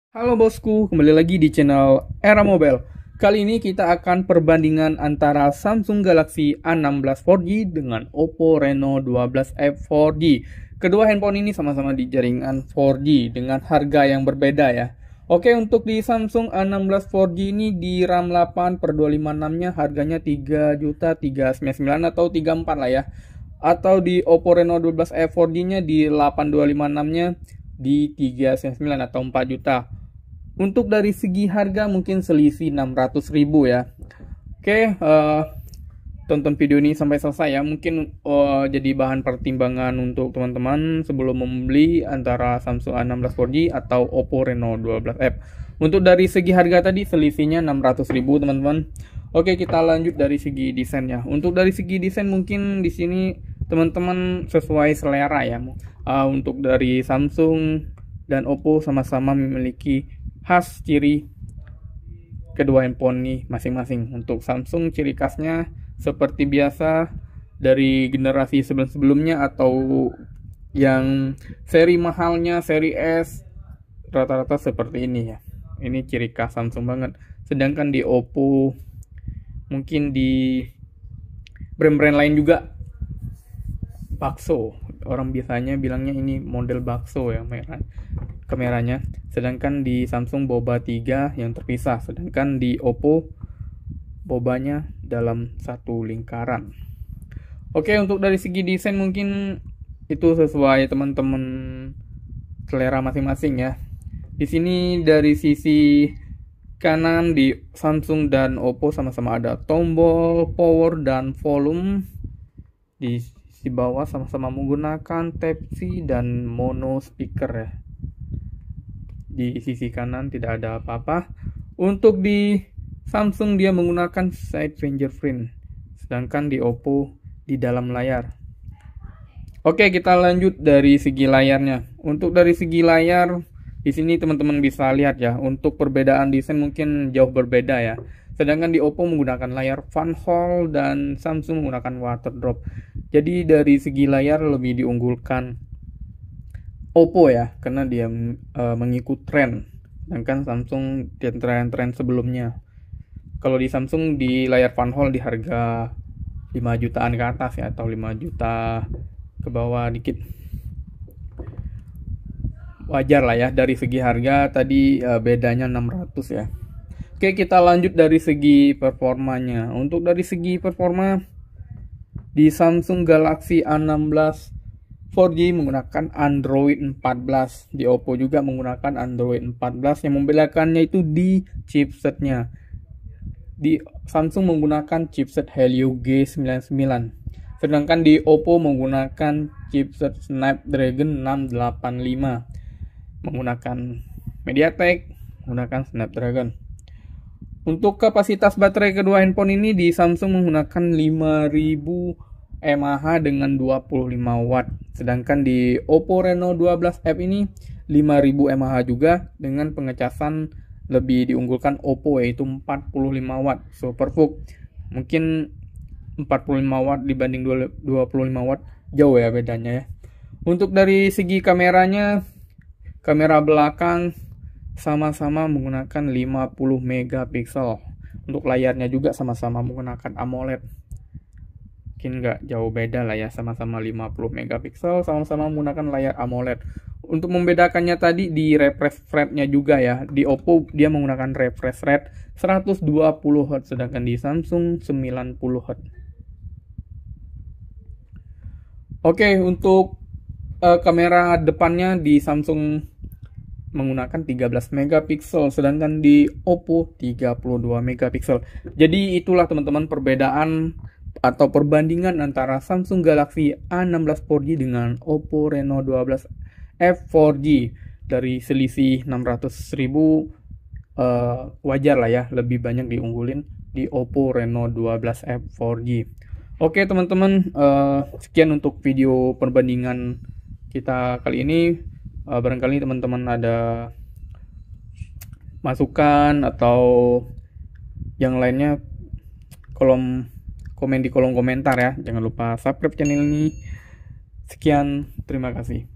Halo bosku, kembali lagi di channel Era Mobile. Kali ini kita akan perbandingan antara Samsung Galaxy A16 4G dengan Oppo Reno 12F 4G. Kedua handphone ini sama-sama di jaringan 4G dengan harga yang berbeda ya. Oke, untuk di Samsung A16 4G ini di RAM 8 per 256-nya harganya 3.399.000 atau 34 lah ya. Atau di Oppo Reno 12F 4G-nya di 8256-nya di 399 atau 4 juta. Untuk dari segi harga mungkin selisih 600.000 ya. Oke, tonton video ini sampai selesai ya. Mungkin jadi bahan pertimbangan untuk teman-teman sebelum membeli antara Samsung A16 4G atau Oppo Reno 12F. Untuk dari segi harga tadi selisihnya 600.000 teman-teman. Oke, kita lanjut dari segi desainnya. Untuk dari segi desain mungkin di sini teman-teman sesuai selera ya. Untuk dari Samsung dan Oppo sama-sama memiliki khas ciri kedua handphone ini masing-masing. Untuk Samsung ciri khasnya seperti biasa dari generasi sebelum-sebelumnya atau yang seri mahalnya, seri S, rata-rata seperti ini ya. Ini ciri khas Samsung banget. Sedangkan di Oppo mungkin di brand-brand lain juga bakso, orang biasanya bilangnya ini model bakso ya kameranya. Sedangkan di Samsung boba 3 yang terpisah, sedangkan di Oppo bobanya dalam satu lingkaran. Oke, untuk dari segi desain mungkin itu sesuai teman-teman selera masing-masing ya. Di sini dari sisi kanan di Samsung dan Oppo sama-sama ada tombol power dan volume. Di sisi bawah sama-sama menggunakan Type-C dan mono speaker ya. Di sisi kanan tidak ada apa-apa. Untuk di Samsung dia menggunakan side fingerprint, sedangkan di Oppo di dalam layar. Oke, kita lanjut dari segi layarnya. Untuk dari segi layar di sini teman-teman bisa lihat ya, untuk perbedaan desain mungkin jauh berbeda ya. Sedangkan di Oppo menggunakan layar fan hole dan Samsung menggunakan water drop. Jadi dari segi layar lebih diunggulkan Oppo ya, karena dia mengikut tren. Sedangkan Samsung di tren-tren sebelumnya. Kalau di Samsung di layar fan hole di harga 5 jutaan ke atas ya, atau 5 juta ke bawah dikit. Wajar lah ya, dari segi harga tadi bedanya 600 ya. Oke, kita lanjut dari segi performanya. Untuk dari segi performa di Samsung Galaxy A16 4G menggunakan Android 14. Di Oppo juga menggunakan Android 14. Yang membedakannya itu di chipsetnya. Di Samsung menggunakan chipset Helio G99. Sedangkan di Oppo menggunakan chipset Snapdragon 685. Menggunakan MediaTek, menggunakan Snapdragon. Untuk kapasitas baterai kedua handphone ini di Samsung menggunakan 5000 mAh dengan 25 watt. Sedangkan di Oppo Reno 12F ini 5000 mAh juga dengan pengecasan lebih diunggulkan Oppo yaitu 45 watt SuperVOOC. Mungkin 45 watt dibanding 25 watt jauh ya bedanya ya. Untuk dari segi kameranya, kamera belakang sama-sama menggunakan 50 megapiksel. Untuk layarnya juga sama-sama menggunakan AMOLED. Mungkin nggak jauh beda lah ya, sama-sama 50 megapiksel, sama-sama menggunakan layar AMOLED. Untuk membedakannya tadi di refresh rate-nya juga ya. Di Oppo dia menggunakan refresh rate 120 Hz, sedangkan di Samsung 90 Hz. Oke, untuk kamera depannya di Samsung menggunakan 13 megapiksel, sedangkan di Oppo 32 megapiksel. Jadi itulah teman-teman perbedaan atau perbandingan antara Samsung Galaxy A16 4G dengan Oppo Reno 12F 4G. Dari selisih 600.000 wajar lah ya, lebih banyak diunggulin di Oppo Reno 12F 4G. Oke teman-teman, sekian untuk video perbandingan kita kali ini. Barangkali teman-teman ada masukan atau yang lainnya, komen di kolom komentar ya. Jangan lupa subscribe channel ini. Sekian, terima kasih.